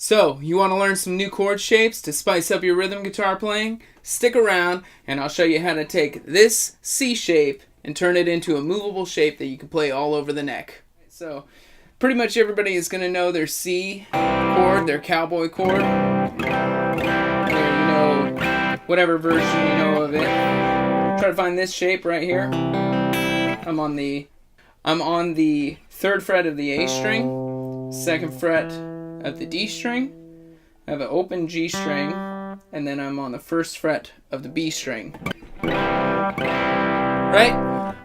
So, you want to learn some new chord shapes to spice up your rhythm guitar playing? Stick around and I'll show you how to take this C shape and turn it into a movable shape that you can play all over the neck. So, pretty much everybody is going to know their C chord, their cowboy chord. Whatever version you know of it. Try to find this shape right here. I'm on the 3rd fret of the A string, 2nd fret of the D string, I have an open G string, and then I'm on the 1st fret of the B string. Right?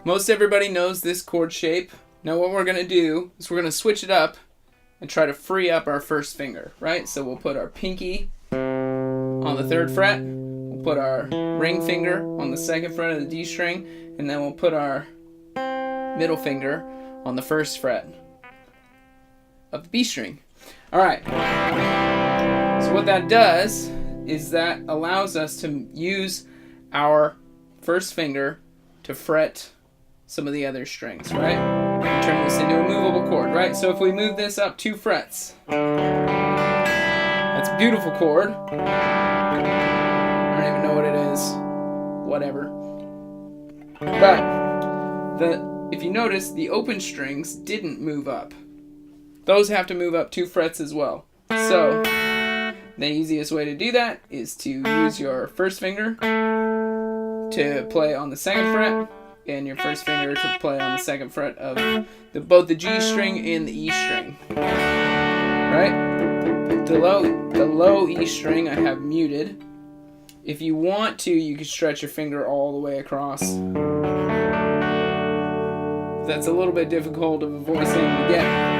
Most everybody knows this chord shape. Now what we're going to do is we're going to switch it up and try to free up our 1st finger, right? So we'll put our pinky on the 3rd fret, we'll put our ring finger on the 2nd fret of the D string, and then we'll put our middle finger on the 1st fret of the B string. Alright, so what that does is that allows us to use our 1st finger to fret some of the other strings, right? And turn this into a movable chord, right? So if we move this up 2 frets, that's a beautiful chord. I don't even know what it is. Whatever. But if you notice, the open strings didn't move up. Those have to move up 2 frets as well. So the easiest way to do that is to use your 1st finger to play on the 2nd fret and your 1st finger to play on the 2nd fret of both the G string and the E string. Right? The low E string I have muted. If you want to, you can stretch your finger all the way across. That's a little bit difficult of a voicing to get.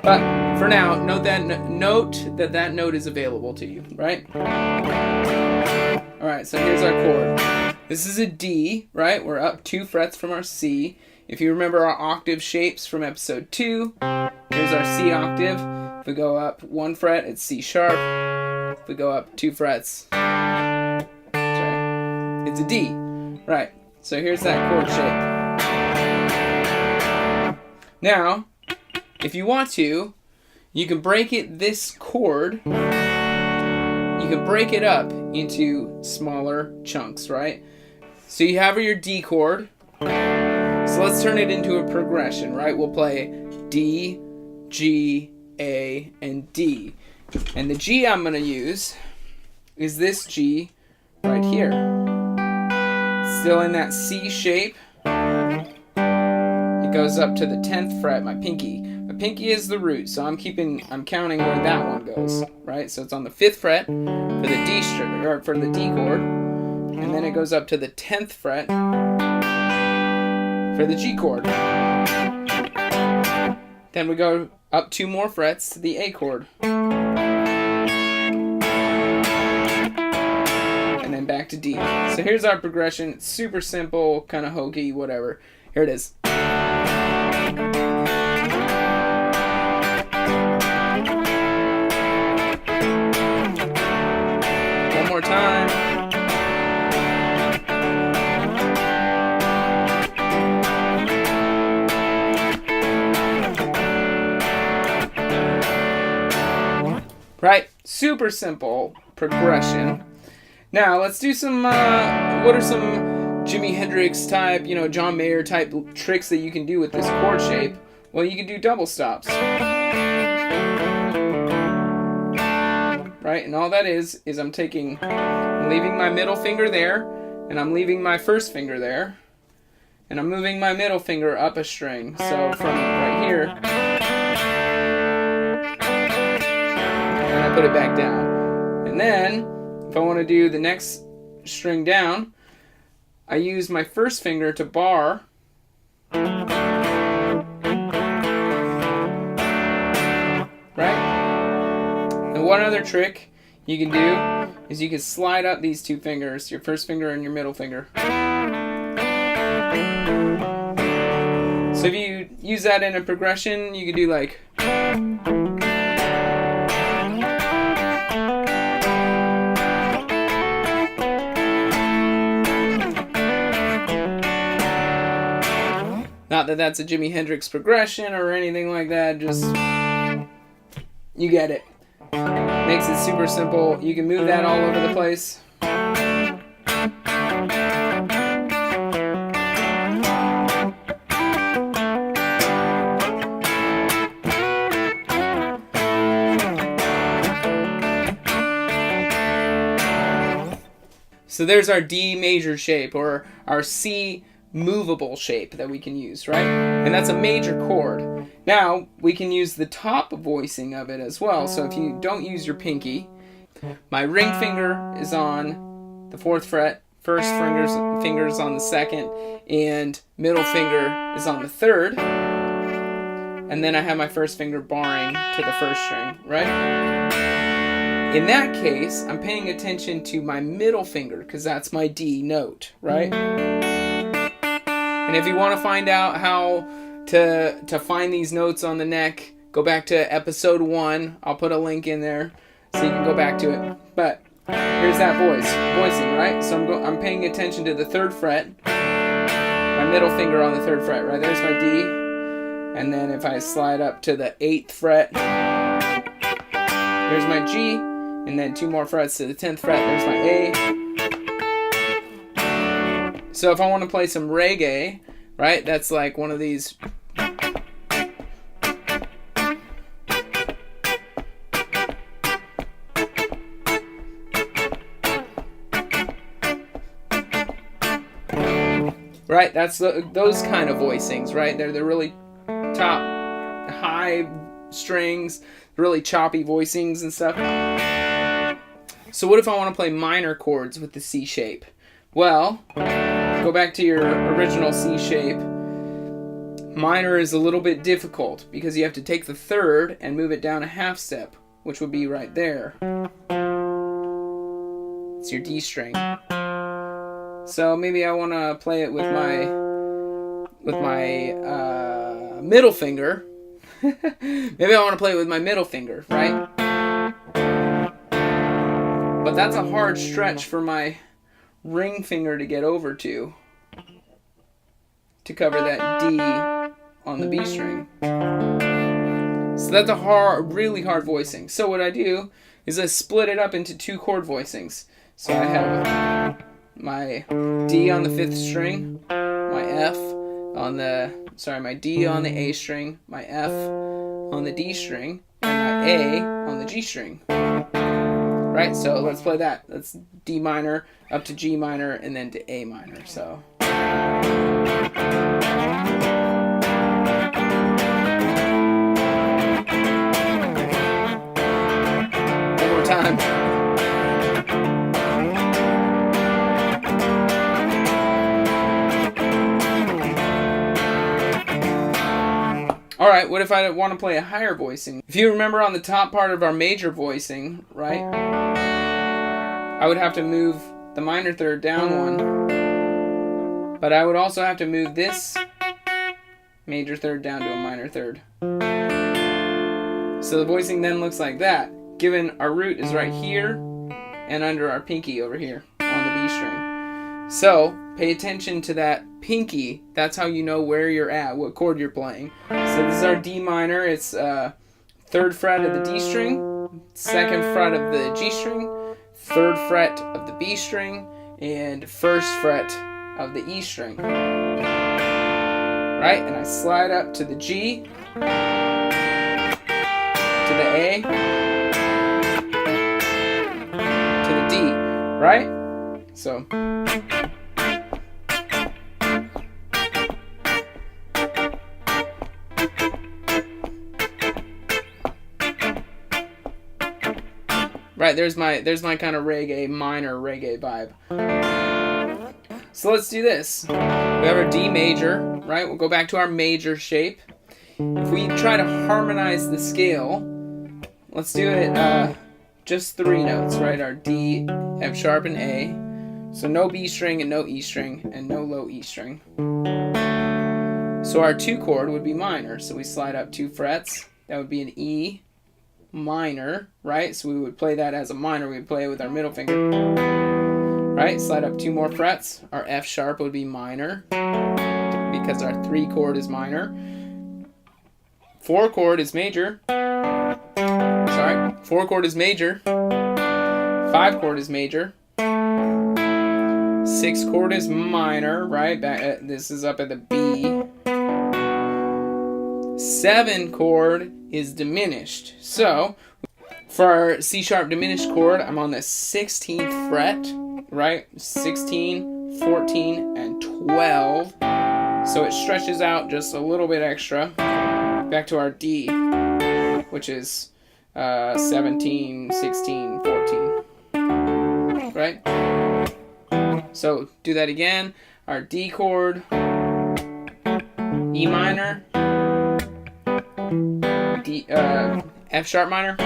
But for now, note that note is available to you, right? Alright, so here's our chord. This is a D, right? We're up 2 frets from our C. If you remember our octave shapes from episode 2, here's our C octave. If we go up 1 fret, it's C sharp. If we go up 2 frets, it's a D. Right, so here's that chord shape. Now, if you want to, you can break this chord, you can break it up into smaller chunks, right? So you have your D chord. So let's turn it into a progression, right? We'll play D, G, A, and D. And the G I'm going to use is this G right here. Still in that C shape. It goes up to the 10th fret, my pinky. My pinky is the root, so I'm counting where that one goes, right? So it's on the 5th fret for the D string, or for the D chord, and then it goes up to the 10th fret for the G chord. Then we go up 2 more frets to the A chord. And then back to D. So here's our progression. It's super simple, kind of hokey, whatever. Here it is. One more time. Right? Super simple progression. Now, let's do some, what are some Jimi Hendrix type, John Mayer type tricks that you can do with this chord shape? Well, you can do double stops. Right? And all that is I'm leaving my middle finger there, and I'm leaving my 1st finger there, and I'm moving my middle finger up a string. So from right here, and I put it back down. And then, if I want to do the next string down, I use my 1st finger to bar, right? And one other trick you can do is you can slide up these 2 fingers, your 1st finger and your middle finger. So if you use that in a progression, you can do like... Not that that's a Jimi Hendrix progression or anything like that, just, you get it. Makes it super simple. You can move that all over the place. So there's our D major shape, or our C moveable shape that we can use, right? And that's a major chord. Now we can use the top voicing of it as well. So if you don't use your pinky, my ring finger is on the 4th fret, first finger's on the 2nd, and middle finger is on the 3rd. And then I have my first finger barring to the 1st string, right? In that case, I'm paying attention to my middle finger because that's my D note, right? And if you want to find out how to find these notes on the neck, go back to episode 1. I'll put a link in there so you can go back to it. But here's that voicing, right? So I'm paying attention to the 3rd fret, my middle finger on the 3rd fret, right? There's my D. And then if I slide up to the 8th fret, there's my G. And then 2 more frets to the 10th fret, there's my A. So if I want to play some reggae, right, that's like one of these. Right, that's those kind of voicings, right? They're the really top, high strings, really choppy voicings and stuff. So what if I want to play minor chords with the C shape? Well, go back to your original C shape. Minor is a little bit difficult because you have to take the 3rd and move it down a half step, which would be right there. It's your D string. So maybe I want to play it with my middle finger. Maybe I want to play it with my middle finger, right? But that's a hard stretch for my ring finger to get over to cover that D on the B string. So that's a really hard voicing. So what I do is I split it up into 2 chord voicings. So I have my D on the 5th string, my D on the A string, my F on the D string, and my A on the G string. Right, so let's play that. That's D minor up to G minor and then to A minor. So one more time. All right, what if I want to play a higher voicing? If you remember on the top part of our major voicing, right, I would have to move the minor 3rd down 1, but I would also have to move this major 3rd down to a minor 3rd. So the voicing then looks like that, given our root is right here and under our pinky over here on the B string. So pay attention to that pinky. That's how you know where you're at, what chord you're playing. So this is our D minor. It's 3rd fret of the D string, 2nd fret of the G string, 3rd fret of the B string, and 1st fret of the E string. Right? And I slide up to the G, to the A, to the D. Right? So right, there's my kind of reggae, minor reggae vibe. So let's do this. We have our D major, right? We'll go back to our major shape. If we try to harmonize the scale, let's do it just 3 notes, right? Our D, F sharp, and A. So no B string and no E string and no low E string. So our 2 chord would be minor. So we slide up 2 frets. That would be an E minor, right? So we would play that as a minor. We would play it with our middle finger, right? Slide up 2 more frets. Our F sharp would be minor because our 3 chord is minor. 4 chord is major. So Alright, 4 chord is major, 5 chord is major, 6 chord is minor, right? This is up at the B. 7 chord is diminished. So, for our C sharp diminished chord, I'm on the 16th fret, right? 16, 14, and 12. So it stretches out just a little bit extra. Back to our D, which is 17, 16, 14. Right? So do that again. Our D chord, E minor, D, F sharp minor,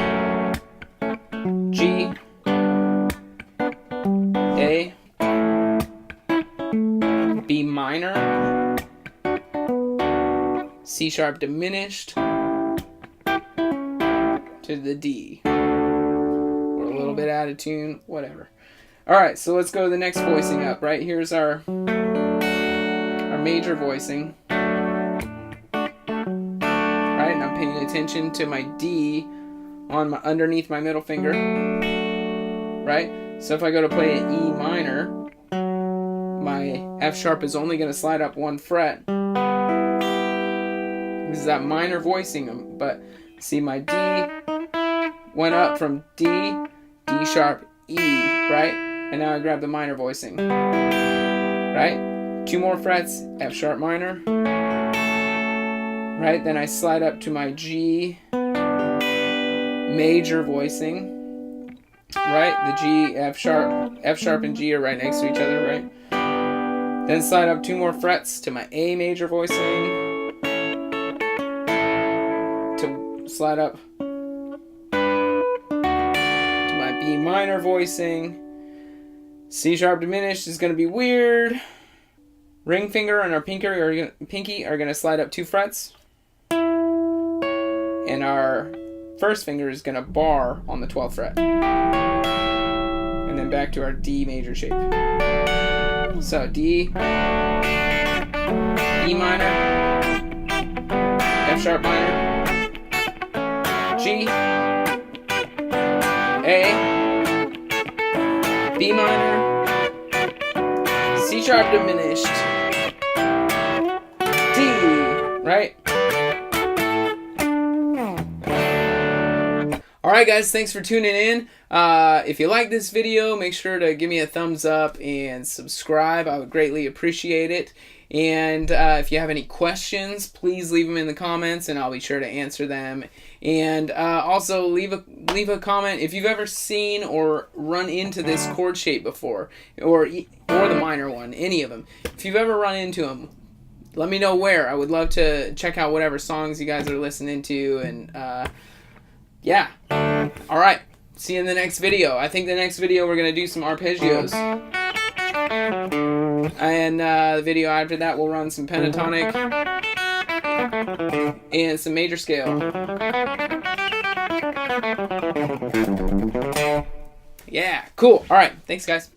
G, A, B minor, C sharp diminished to the D. We're a little bit out of tune, whatever. Alright, so let's go to the next voicing up, right? Here's our major voicing. Right, and I'm paying attention to my D on underneath my middle finger. Right? So if I go to play an E minor, my F sharp is only going to slide up 1 fret. This is that minor voicing, but see my D went up from D, D sharp, E, right? And now I grab the minor voicing, right? 2 more frets, F sharp minor, right? Then I slide up to my G major voicing, right? The G, F sharp and G are right next to each other, right? Then slide up 2 more frets to my A major voicing, to slide up to my B minor voicing. C sharp diminished is going to be weird. Ring finger and our pinky are going to slide up 2 frets. And our first finger is going to bar on the 12th fret. And then back to our D major shape. So D, E minor, F sharp minor, G, A, B minor, C sharp diminished, D, right? Alright guys, thanks for tuning in. If you like this video, make sure to give me a thumbs up and subscribe. I would greatly appreciate it. And if you have any questions, please leave them in the comments and I'll be sure to answer them. And also leave a comment if you've ever seen or run into this chord shape before, or the minor one, any of them. If you've ever run into them, let me know where. I would love to check out whatever songs you guys are listening to. And yeah. Alright. See you in the next video. I think the next video we're going to do some arpeggios. And the video after that we'll run some pentatonic and some major scale. Yeah, cool. Alright, thanks guys.